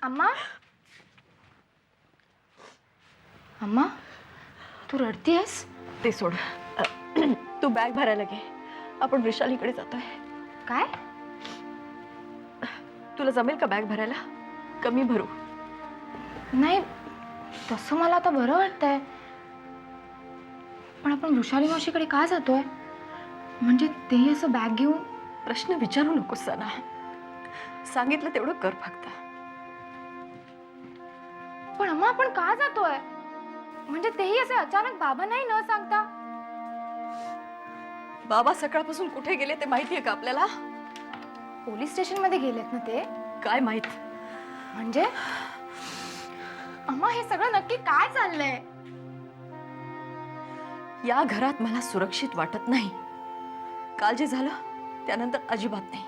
अम्मा अम्मा तू रडतीयस? ते सोड. तू बॅग भरायला घे. आपण वृषालीकडे जातोय. काय? तुला जमेल का बॅग भरायला? कमी भरू. नाही तसं मला आता बरं वाटतंय, पण आपण वृषाली मावशीकडे का जातोय? म्हणजे तेही असं बॅग घेऊन? प्रश्न विचारू नकोस सना. सांगितलं तेवढं कर फक्त. पण अम्मा आपण का जातोय? म्हणजे तेही असे अचानक बाबा नाही न सांगता? बाबा सकाळपासून कुठे गेले ते माहितीये का आपल्याला? पोलीस स्टेशन मध्ये गेलेत ना ते? काय माहित? म्हणजे अम्मा हे सगळं नक्की काय चाललंय? या घरात मला सुरक्षित वाटत नाही. काल जे झालं त्यानंतर अजिबात नाही.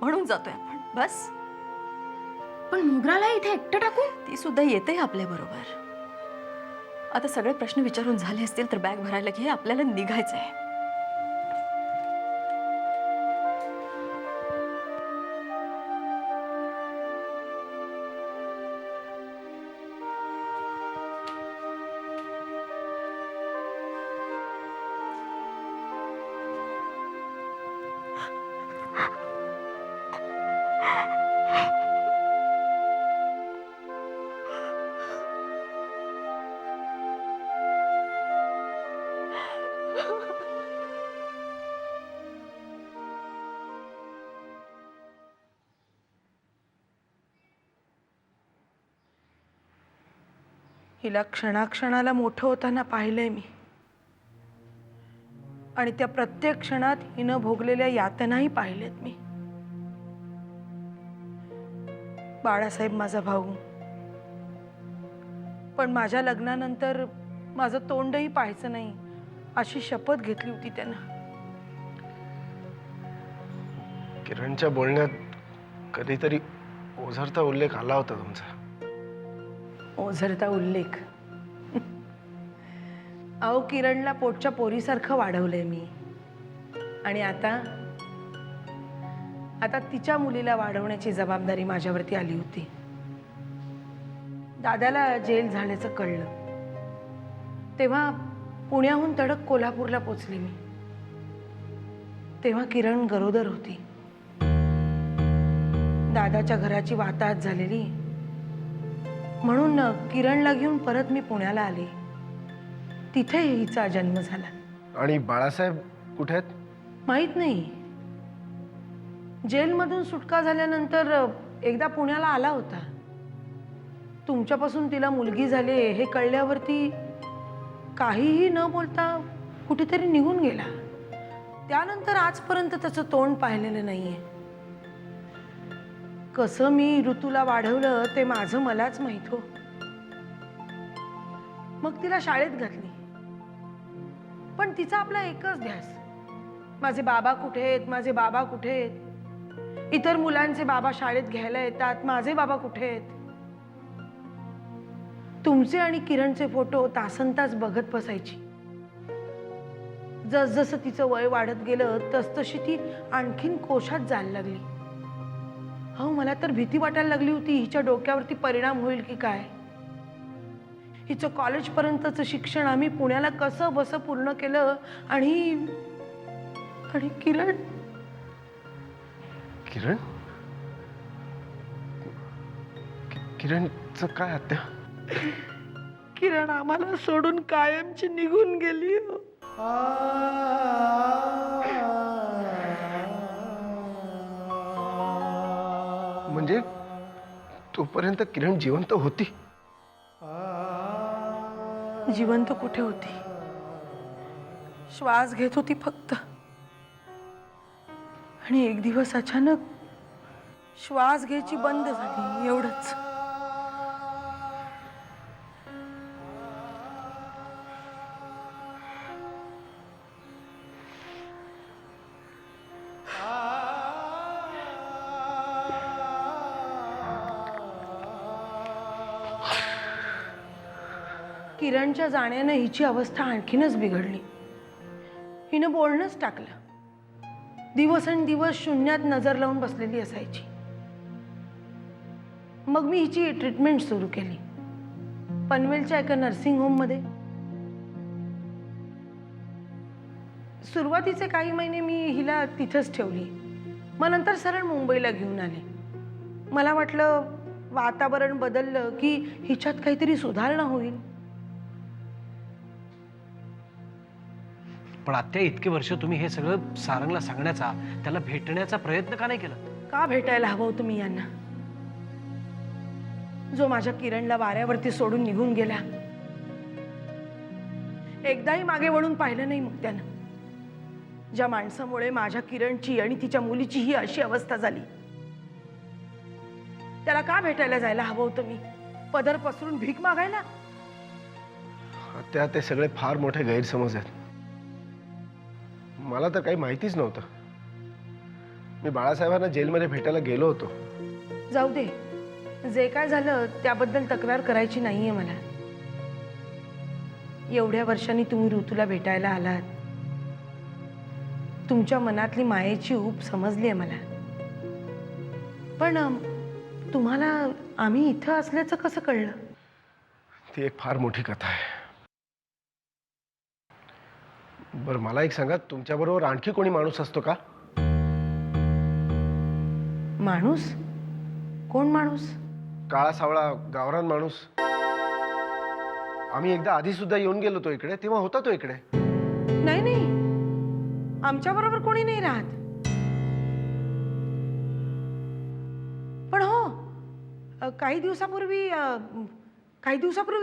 म्हणून जातोय आपण. बस. पण मोगराला इथे एकटं टाकून? ती सुद्धा येते आपल्या बरोबर. आता सगळे प्रश्न विचारून झाले असतील तर बॅग भरायला घे. आपल्याला निघायचंय. हिला क्षणाक्षणाला मोठं होताना पाहिलंय मी, आणि त्या प्रत्येक क्षणात हिनं भोगलेल्या यातनाही पाहिलेत मी. बाळासाहेब माझा भाऊ, पण माझ्या लग्नानंतर माझं तोंडही पाहायचं नाही अशी शपथ घेतली होती त्यानं. किरणच्या बोलण्यात कधीतरी ओझरता उल्लेख आला होता तुमचा. ओझरता उल्लेख? अहो, किरणला पोटच्या पोरीसारखं वाढवलंय मी, आणि आता तिच्या मुलीला वाढवण्याची जबाबदारी माझ्यावरती आली होती. दादाला जेल झाल्याचं कळलं तेव्हा पुण्याहून तडक कोल्हापूरला पोचले मी. तेव्हा किरण गरोदर होती. दादाच्या घराची वाताहत झालेली, म्हणून किरणला घेऊन परत मी पुण्याला आले. तिथे हिचा जन्म झाला. आणि बाळासाहेब कुठे आहेत? माहित नाही. जेलमधून सुटका झाल्यानंतर एकदा पुण्याला आला होता. तुमच्यापासून तिला मुलगी झाली हे कळल्यावरती काहीही न बोलता कुठेतरी निघून गेला. त्यानंतर आजपर्यंत त्याचं तोंड पाहिलेलं नाहीये. कसं मी ऋतूला वाढवलं ते माझं मलाच माहित हो. मग तिला शाळेत घातली, पण तिचा आपला एकच ध्यास, माझे बाबा कुठे आहेत, माझे बाबा कुठे आहेत. इतर मुलांचे बाबा शाळेत घ्यायला येतात, माझे बाबा कुठे आहेत. तुमचे आणि किरणचे फोटो तासनतास बघत बसायची. जसजसं तिचं वय वाढत गेलं तसतशी ती आणखीन कोशात जायला लागली. हो, मला तर भीती वाटायला लागली होती हिच्या डोक्यावरती परिणाम होईल की काय. हिचं कॉलेजपर्यंतचं शिक्षण आम्ही पुण्याला कसं बसं पूर्ण केलं, आणि किरण किरण? किरणचं काय आत्या? किरण आम्हाला सोडून कायमची निघून गेली. म्हणजे तोपर्यंत किरण जिवंत होती? जिवंत कुठे होती, श्वास घेत होती फक्त. आणि एक दिवस अचानक श्वास घ्यायची बंद झाली, एवढंच. किरणच्या जाण्यानं हिची अवस्था आणखीनच बिघडली. हिनं बोलणंच टाकलं. दिवसेंदिवस शून्यात नजर लावून बसलेली असायची. मग मी हिची ट्रीटमेंट सुरू केली पनवेलच्या एका नर्सिंग होममध्ये. सुरुवातीचे काही महिने मी हिला तिथंच ठेवली. मग नंतर सरळ मुंबईला घेऊन आले. मला वाटलं वातावरण बदललं की हिच्यात काहीतरी सुधारणा होईल. पण आत्या इतके वर्ष तुम्ही हे सगळं सारंगला सांगण्याचा, त्याला भेटण्याचा प्रयत्न का नाही केला? का भेटायला हवं होतं मी यांना, जो माझ्या किरणला वाऱ्यावरती सोडून निघून गेला. एकदाही मागे वळून पाहिलं नाही मग त्यानं. ज्या माणसामुळे माझ्या किरणची आणि तिच्या मुलीची ही अशी अवस्था झाली, त्याला का भेटायला जायला हवं होतं मी? पदर पसरून भीक मागायला? त्या ते सगळे फार मोठे गैरसमज आहेत. मला तर काही माहितीच नव्हतं. मी बाळासाहेबांना जेलमध्ये भेटायला गेलो होतो. जाऊ दे, जे काय झालं त्याबद्दल तक्रार करायची नाहीये मला. एवढ्या वर्षांनी तुम्ही ऋतूला भेटायला आलात. तुमच्या मनातली मायेची ऊब समजली आहे मला. पण तुम्हाला आम्ही इथं असल्याचं कसं कळलं? ती एक फार मोठी कथा आहे. बरं, मला एक सांगा, तुमच्याबरोबर आणखी कोणी माणूस असतो का? माणूस? कोण माणूस? काळा सावळा गावरान माणूस. आम्ही एकदा आधी सुद्धा येऊन गेलो तो इकडे, तेव्हा होता तो इकडे. नाही नाही, आमच्या बरोबर कोणी नाही राहत. पण हो, काही दिवसापूर्वी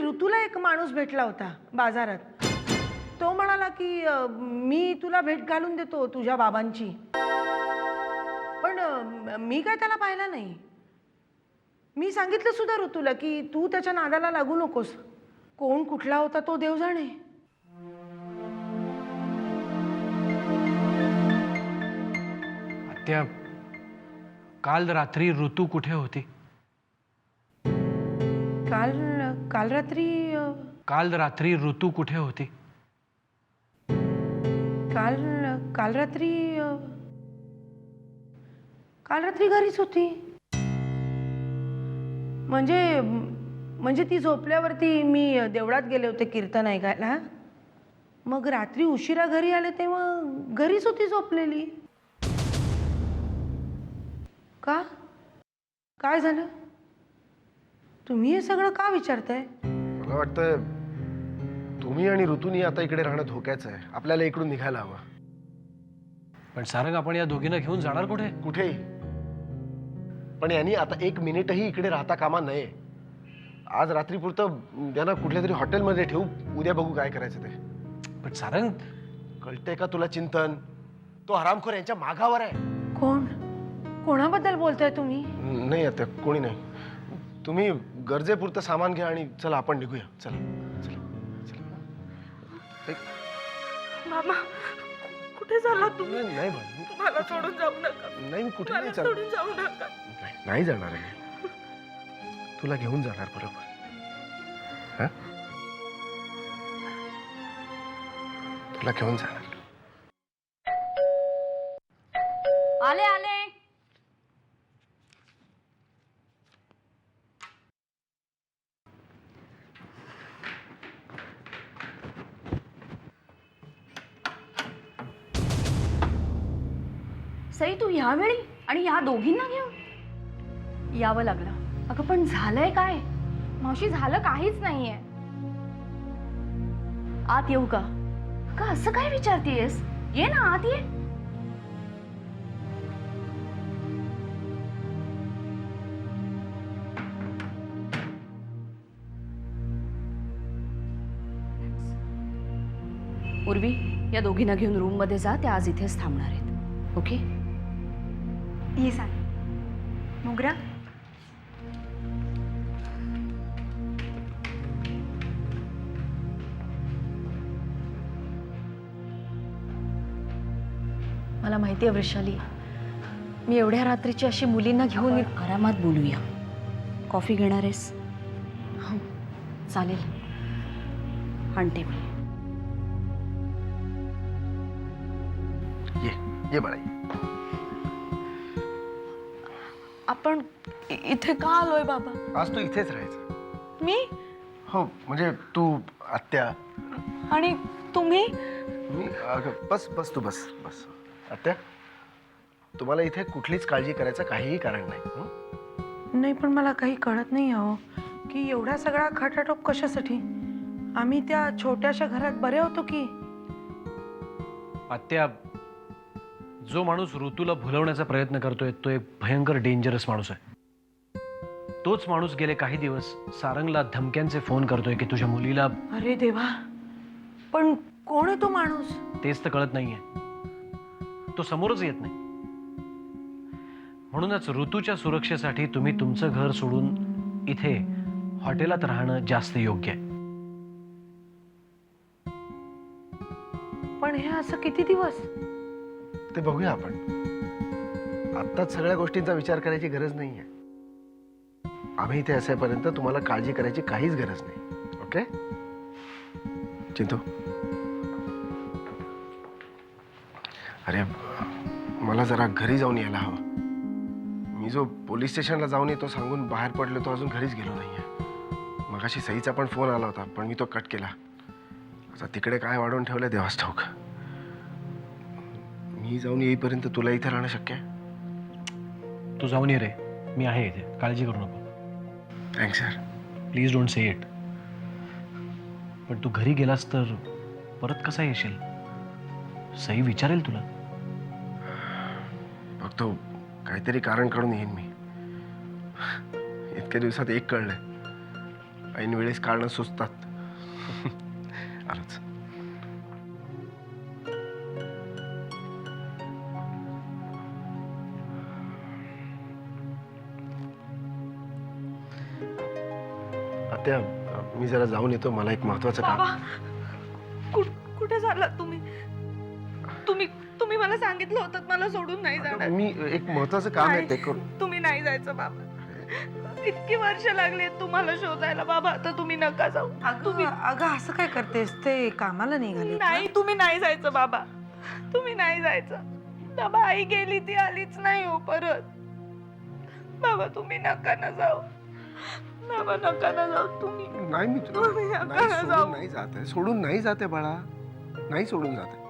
ऋतूला एक माणूस भेटला होता बाजारात. तो म्हणाला की मी तुला भेट घालून देतो तुझ्या बाबांची. पण मी काय त्याला पाहिला नाही. मी सांगितलं सुद्धा ऋतूला की तू त्याच्या नादाला लागू नकोस. कोण कुठला होता तो देव जाणे. आत्या, काल रात्री ऋतू कुठे होती? काल रात्री काल रात्री ऋतू कुठे होती? काल रात्री घरीच होती. म्हणजे ती झोपल्यावरती मी देवळात गेले होते कीर्तन ऐकायला. मग रात्री उशिरा घरी आले तेव्हा घरीच होती झोपलेली. का? काय झालं? तुम्ही हे सगळं का विचारताय? मला वाटतं तुम्ही आणि ऋतूनी आता इकडे राहणं धोक्याचं आहे. आपल्याला इकडून निघायला हवं. पण सारंग, आपण या दोघींना घेऊन जाणार कुठे? कुठेही. पण यांनी आता एक मिनिटही इकडे राहता कामा नये. आज रात्रीपुरतं त्यांना कुठल्या तरी हॉटेलमध्ये ठेवू. उद्या बघू काय करायचं ते. पण सारंग, कळतंय का तुला चिंतन? तो हरामखोर यांच्या मागावर आहे. कोणाबद्दल बोलताय तुम्ही? नाही आता कोणी नाही. तुम्ही गरजेपुरतं सामान घ्या आणि चला आपण निघूया. चला चला चला. मामा, कुठे झाला तुम्ही? नाही भाई, मला सोडून जाऊ नका. नाही मी कुठे नाही सोडून जाऊ नका. नाही जाणार आहे मी. तुला घेऊन जाणार बरोबर. हा, तुला घेऊन जाणार. आले आले. सई, तू ह्यावेळी आणि ह्या दोघींना घेऊन यावं लागलं. अगं पण झालंय काय? मावशी, झालं काहीच नाहीये. आत येऊ का? का असं काय विचारतीयस? ये ना आत ये. उर्वी, या दोघींना घेऊन रूम मध्ये जा. त्या आज इथेच थांबणार आहेत. ओके? ही सांग मोगरा. मला माहिती आहे वृषाली, मी एवढ्या रात्रीची अशी मुलींना घेऊन आरामात बोलूया. कॉफी घेणार आहेस? हो चालेल, आणते मी. ये ये बाळा. आपण इथे का आलोय बाबा? आज तू इथेच राहायचं. मी हो म्हणजे तू, आत्या, आणि तुम्ही? मी. अगं बस बस, तू बस बस. आत्या, तुम्हाला इथे कुठलीच काळजी करायचं काहीही कारण नाही. हं? नाही, पण मला काही कळत नाही अहो की एवढा सगळा खटाटोप कशासाठी. आम्ही त्या छोट्याशा घरात बरे होतो की. आत्या, जो माणूस ऋतूला भुलवण्याचा प्रयत्न करतोय तो एक भयंकर डेंजरस माणूस आहे. तोच माणूस गेले काही दिवस सारंगला धमक्यांचे फोन करतोय की तुझ्या मुलीला. अरे देवा, पण कोण आहे तो माणूस? तेच तर कळत नाहीये. तो समोरच येत नाही. म्हणूनच ऋतूच्या सुरक्षेसाठी तुम्ही तुमचं घर सोडून इथे हॉटेलात राहणं जास्त योग्य आहे. पण हे असं किती दिवस? ते बघूया आपण. आत्ताच सगळ्या गोष्टींचा विचार करायची गरज नाहीये. आम्ही इथे असेपर्यंत तुम्हाला काळजी करायची काहीच गरज नाही. ओके चिंतू? अरे मला जरा घरी जाऊन यायला हवं. मी जो पोलीस स्टेशनला जाऊन येतो सांगून बाहेर पडलो तो अजून घरीच गेलो नाहीये. मगाशी सईचा पण फोन आला होता पण मी तो कट केला. आता तिकडे काय वाढवून ठेवलंय देवाच ठाऊक. मी जाऊन येईपर्यंत तुला इथे राहणं शक्य आहे? तू जाऊन ये रे, मी आहे इथे, काळजी करू नको. थँक्स यार. Please don't say it. पण तू घरी गेलास तर परत कसा येशील? सई विचारेल तुला. बघतो, काहीतरी कारण काढून येईन मी. इतक्या दिवसात एक कळलंय, ऐन वेळेस कारणं सुचतात. आलोच. आत्या, मी जरा जाऊन येतो. मला एक महत्वाचं काम. कुठे चाललात तुम्ही? तुम्ही तुम्ही मला सांगितलं होतं मला सोडून नाही जाणार. मी एक महत्वाचं काम आहे ते करू. तुम्ही नाही जायचं बाबा. इतकी वर्ष लागली तुम्हाला शोधायला बाबा. आता तुम्ही नका जाऊ. तुम्ही अगं असं काय करतेस? ते कामाला निघाले. नाही, तुम्ही नाही जायचं बाबा. तुम्ही नाही जायचं बाबा. आई गेली ती आलीच नाही हो परत. बाबा तुम्ही नका ना जाऊ. बाबा नका ना जाऊ तुम्ही. नाही, मी तुम्ही तुला नका नाही, जाऊ. सोडून नाही जाते. सोडून नाही जाते बाळा. नाही सोडून जाते.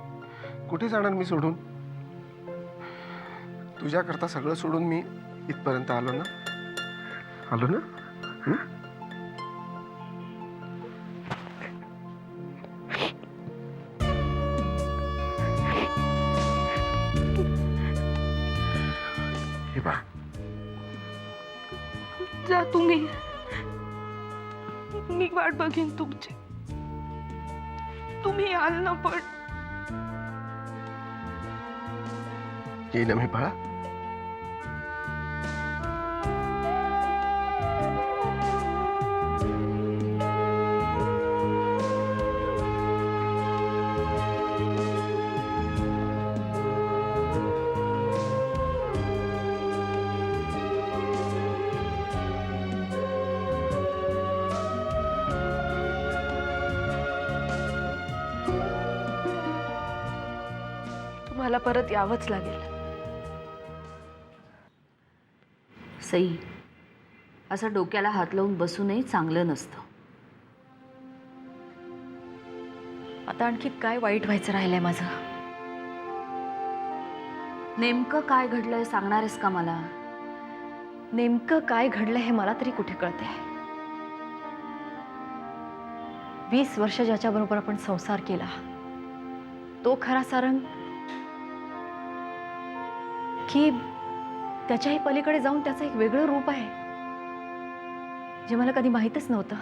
कुठे जाणार मी सोडून? तुझ्या करता सगळं सोडून मी इथपर्यंत आलो ना. आलो ना. हं? हे बा, जा तुम्ही. मी वाट बघीन तुमची. तुम्ही याल ना पण. येईन ना मी बाळा. तुम्हाला परत यावंच लागेल. सई, असं डोक्याला हात लावून बसूनही चांगलं नसतं. आता आणखी काय वाईट व्हायचं राहिलंय माझं? नेमकं काय घडलंय सांगणार आहेस का मला? नेमकं काय घडलंय हे मला तरी कुठे कळतंय. 20 वर्ष ज्याच्याबरोबर आपण संसार केला तो खरा सारंग की त्याच्याही पलीकडे जाऊन त्याचं एक वेगळं रूप आहे जे मला कधी माहीतच नव्हतं.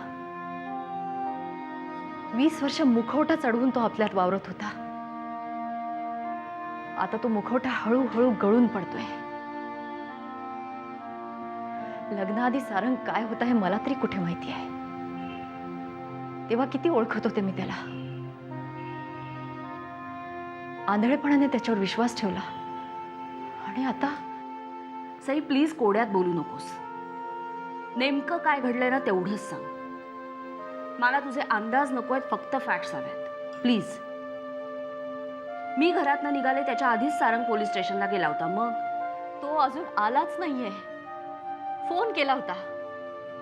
20 वर्ष मुखवटा चढवून तो आपल्यात वावरत होता. आता तो मुखवटा हळूहळू गळून पडतोय. लग्नाआधी सारंग काय होतं हे मला तरी कुठे माहिती आहे. तेव्हा किती ओळखत होते मी त्याला. आंधळेपणाने त्याच्यावर विश्वास ठेवला आणि आता. सई प्लीज कोड्यात बोलू नकोस. नेमकं काय घडलंय ना तेवढंच सांग. मला तुझे अंदाज नको आहेत, फक्त फॅक्ट्स हव्यात प्लीज. मी घरातनं निघाले त्याच्या आधीच सारंग पोलीस स्टेशनला गेला होता. मग तो अजून आलाच नाहीये. फोन केला होता,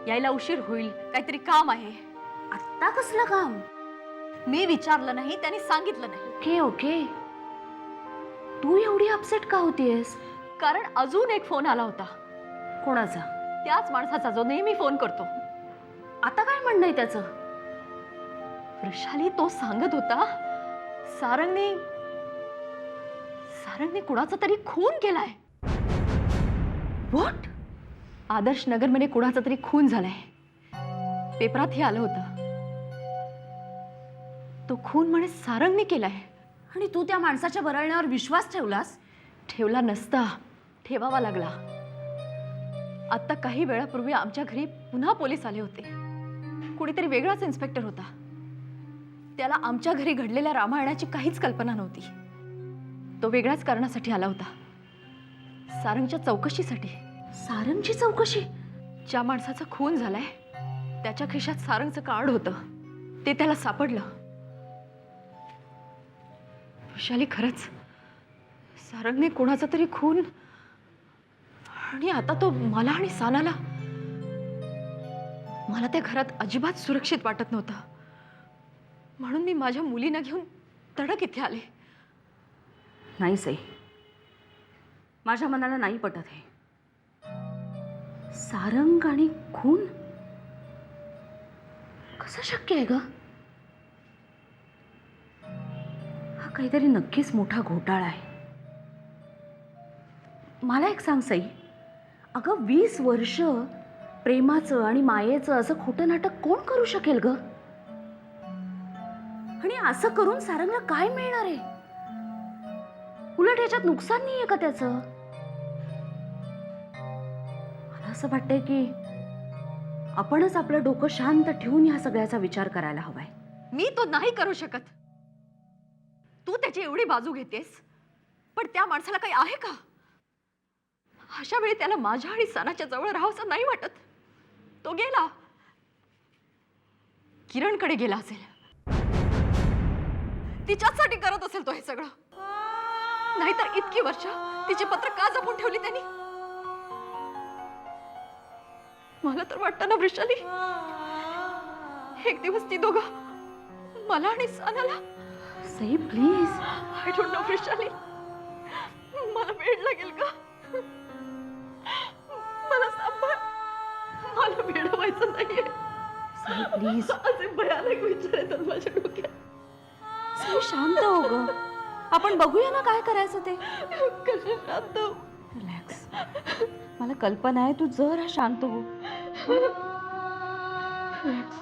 यायला उशीर होईल, काहीतरी काम आहे. आत्ता कसलं काम? मी विचारलं नाही, त्यांनी सांगितलं नाही. ओके ओके, तू एवढी अपसेट का होतीयस? कारण अजून एक फोन आला होता, कोणाचा? त्याच माणसाचा जो नेहमी फोन करतो. आता काय म्हणणं आहे त्याचं? वृषाली, तो सांगत होता सारंगने कुणाचा तरी खून केलाय. व्हॉट? आदर्श नगरमध्ये कुणाचा तरी खून झालाय. पेपरात हे आलं होतं. तो खून म्हणे सारंगने केलाय. आणि तू त्या माणसाच्या बरळण्यावर विश्वास ठेवलास? ठेवला नसता, ठेवावा लागला. आता काही वेळापूर्वी आमच्या घरी पुन्हा पोलीस आले होते. कुणीतरी वेगळाच इन्स्पेक्टर होता. त्याला आमच्या घरी घडलेल्या रामायणाची काहीच कल्पना नव्हती. तो वेगळ्याच कारणासाठी आला होता, सारंगच्या चौकशीसाठी. सारंगची चौकशी? ज्या माणसाचा खून झालाय त्याच्या खिशात सारंगचं कार्ड होतं, ते त्याला सापडलं. वैशाली, खरंच सारंगने कोणाचा तरी खून, आणि आता तो मला आणि सानाला. मला त्या घरात अजिबात सुरक्षित वाटत नव्हतं, म्हणून मी माझ्या मुलींना घेऊन तडक इथे आले. नाही सई, माझ्या मनाला नाही पटत हे. सारंग आणि खून कसं शक्य आहे ग? हा काहीतरी नक्कीच मोठा घोटाळा आहे. मला एक सांग सई, अगं 20 वर्ष प्रेमाचं आणि मायेचं असं खोटं नाटक कोण करू शकेल ग? आणि असं करून सारंगला काय मिळणार आहे? उलट याच्यात नुकसान नाहीये का त्याचं? मला असं वाटतंय की आपणच आपलं डोकं शांत ठेवून ह्या सगळ्याचा विचार करायला हवाय. मी तो नाही करू शकत. तू त्याची एवढी बाजू घेतेस, पण त्या माणसाला काही आहे का? अशा वेळी त्याला माझ्या आणि सनाच्या जवळ राहावंसं नाही वाटत. तो गेला, किरणकडे गेला असेल. तिच्यासाठी करत असेल तो हे सगळं. नाहीतर इतकी वर्ष तिची पत्र का जपून ठेवली त्यांनी? मला तर वाटतं ना वृषाली, एक दिवस ती दोघं मला आणि सनाला. Sai please. I don't know Vrushali, मला वेळ लागेल का? मला सांभाळ, मला वेडवायचं नाहीये. सई प्लीज. असे भयानक विचार येतात माझ्या डोक्यात. सई शांत हो ग, आपण बघूया ना काय करायचं ते. कसं शांत? रिलॅक्स, मला कल्पना आहे, तू जरा शांत हो. रिलॅक्स.